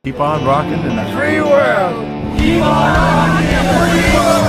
Keep on rocking in the free world. Keep on rocking in the free world.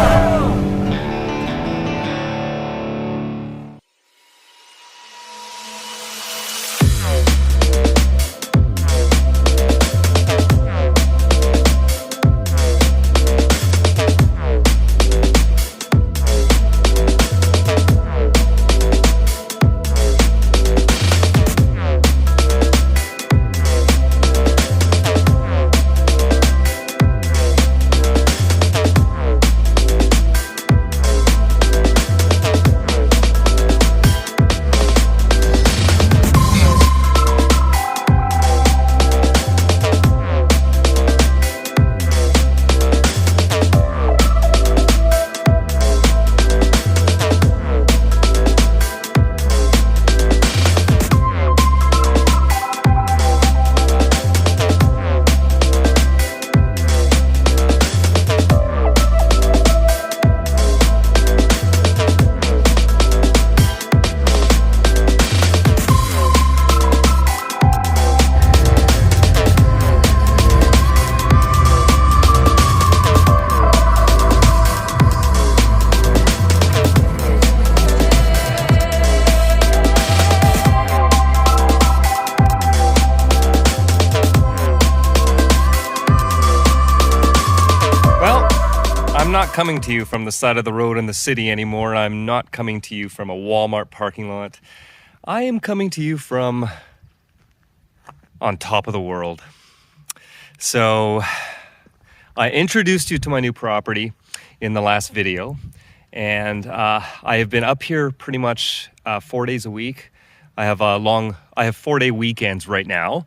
I'm not coming to you from the side of the road in the city anymore. I'm not coming to you from a Walmart parking lot. I am coming to you from on top of the world. So I introduced you to my new property in the last video, and I have been up here pretty much 4 days a week. I have 4-day weekends right now.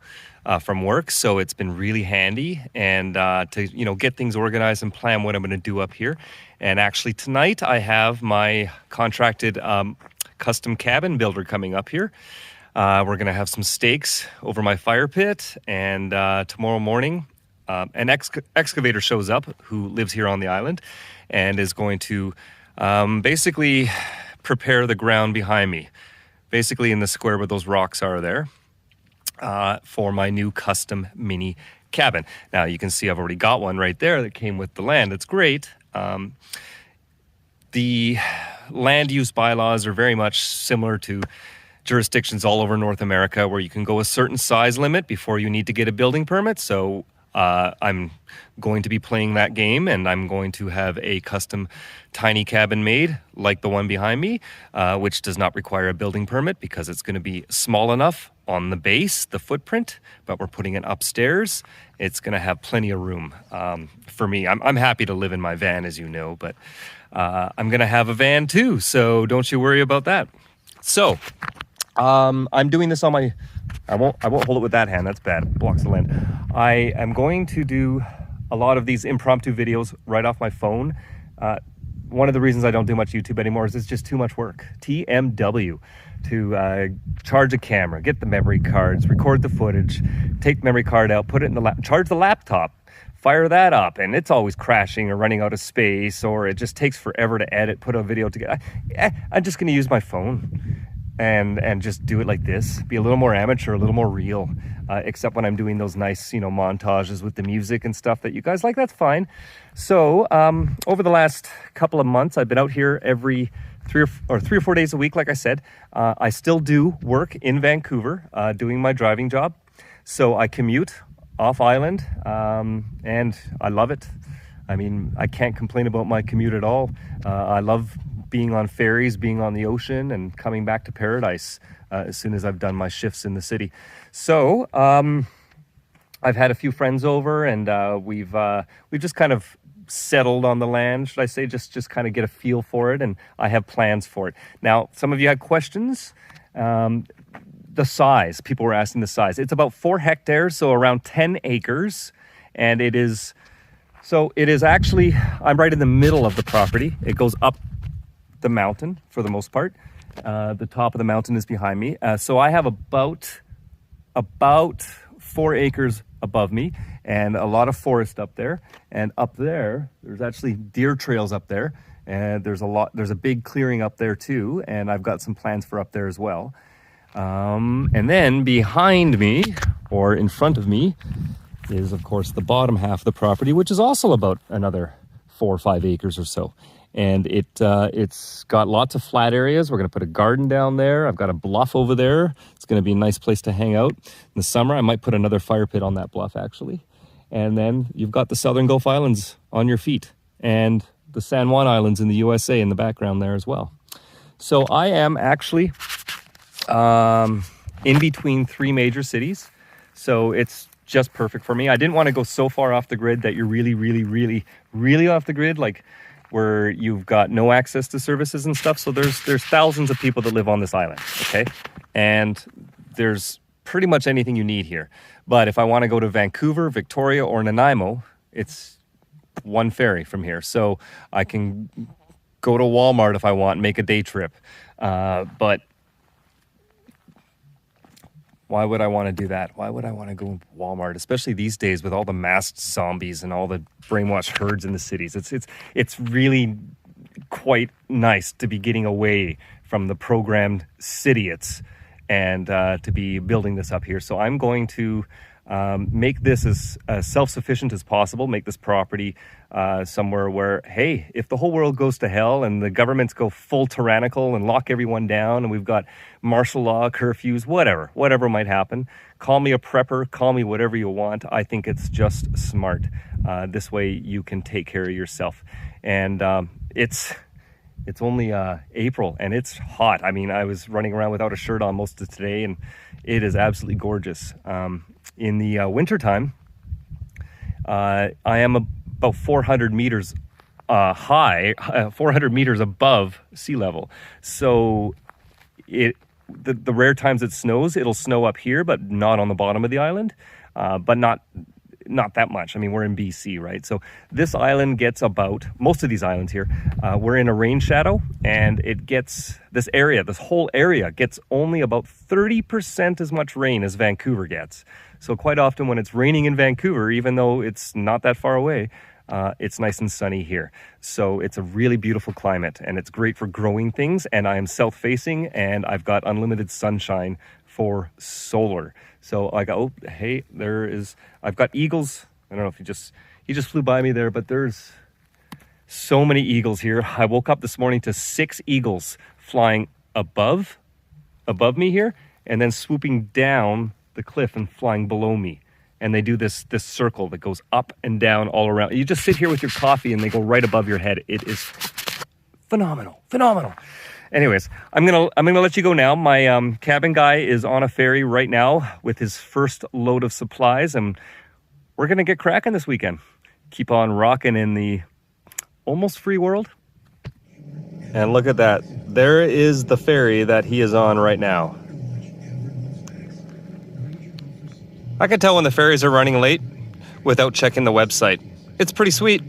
From work, so it's been really handy and to get things organized and plan what I'm going to do up here. And actually tonight I have my contracted custom cabin builder coming up here. We're going to have some steaks over my fire pit, and tomorrow morning an excavator shows up who lives here on the island and is going to basically prepare the ground behind me, basically in the square where those rocks are there. For my new custom mini cabin. Now you can see I've already got one right there that came with the land. It's great. The land use bylaws are very much similar to jurisdictions all over North America, where you can go a certain size limit before you need to get a building permit. So I'm going to be playing that game, and I'm going to have a custom tiny cabin made like the one behind me, which does not require a building permit because it's going to be small enough on the base, the footprint, but we're putting it upstairs. It's going to have plenty of room for me. I'm happy to live in my van, as you know, but I'm going to have a van too, so don't you worry about that. So I'm doing this on my... I won't hold it with that hand. That's bad. It blocks the land. I am going to do a lot of these impromptu videos right off my phone. One of the reasons I don't do much YouTube anymore is it's just too much work. TMW. To charge a camera, get the memory cards, record the footage, take the memory card out, put it in the charge the laptop, fire that up, and it's always crashing or running out of space, or it just takes forever to edit, put a video together. I'm just going to use my phone and just do it like this, be a little more amateur, a little more real, except when I'm doing those nice, montages with the music and stuff that you guys like. That's fine. So over the last couple of months, I've been out here every 3 or 4 days a week. Like I said, I still do work in Vancouver, doing my driving job. So I commute off island, and I love it. I mean, I can't complain about my commute at all. I love being on ferries, being on the ocean, and coming back to paradise as soon as I've done my shifts in the city. So I've had a few friends over, and we've just kind of settled on the land, should I say, just kind of get a feel for it, and I have plans for it. Now, some of you had questions. The size, people were asking the size. It's about 4 hectares, so around 10 acres, and it is actually, I'm right in the middle of the property. It goes up the mountain for the most part. The top of the mountain is behind me. So I have about 4 acres above me and a lot of forest up there. And up there, there's actually deer trails up there. And there's a big clearing up there too. And I've got some plans for up there as well. And then behind me, or in front of me, is, of course, the bottom half of the property, which is also about another 4 or 5 acres or so. And it's got lots of flat areas. We're going to put a garden down there. I've got a bluff over there. It's going to be a nice place to hang out. In the summer, I might put another fire pit on that bluff, actually. And then you've got the Southern Gulf Islands on your feet, and the San Juan Islands in the USA in the background there as well. So I am actually in between 3 major cities. So it's just perfect for me. I didn't want to go so far off the grid that you're really, really, really, really off the grid, like where you've got no access to services and stuff. So there's thousands of people that live on this island, okay? And there's pretty much anything you need here. But if I want to go to Vancouver, Victoria, or Nanaimo, it's one ferry from here. So I can go to Walmart if I want, make a day trip. But why would I want to do that? Why would I want to go to Walmart, especially these days with all the masked zombies and all the brainwashed herds in the cities? It's really quite nice to be getting away from the programmed idiots and to be building this up here. So I'm going to make this as self-sufficient as possible, make this property somewhere where, hey, if the whole world goes to hell and the governments go full tyrannical and lock everyone down and we've got martial law, curfews, whatever might happen, call me a prepper, call me whatever you want. I think it's just smart. This way you can take care of yourself. And it's only April and it's hot. I mean, I was running around without a shirt on most of today and it is absolutely gorgeous. In the wintertime, I am about 400 meters high, 400 meters above sea level. So the rare times it snows, it'll snow up here, but not on the bottom of the island, but not that much. I mean, we're in BC, right? So this island gets most of these islands here, we're in a rain shadow, and this whole area gets only about 30% as much rain as Vancouver gets. So quite often when it's raining in Vancouver, even though it's not that far away, it's nice and sunny here. So it's a really beautiful climate, and it's great for growing things, and I am south-facing, and I've got unlimited sunshine for solar. So I go, oh, hey, I've got eagles. I don't know if he just flew by me there, but there's so many eagles here. I woke up this morning to 6 eagles flying above me here, and then swooping down the cliff and flying below me. And they do this circle that goes up and down all around. You just sit here with your coffee and they go right above your head. It is phenomenal. Anyways, I'm gonna let you go now. My cabin guy is on a ferry right now with his first load of supplies, and we're gonna get cracking this weekend. Keep on rocking in the almost free world. And look at that. There is the ferry that he is on right now. I can tell when the ferries are running late without checking the website. It's pretty sweet.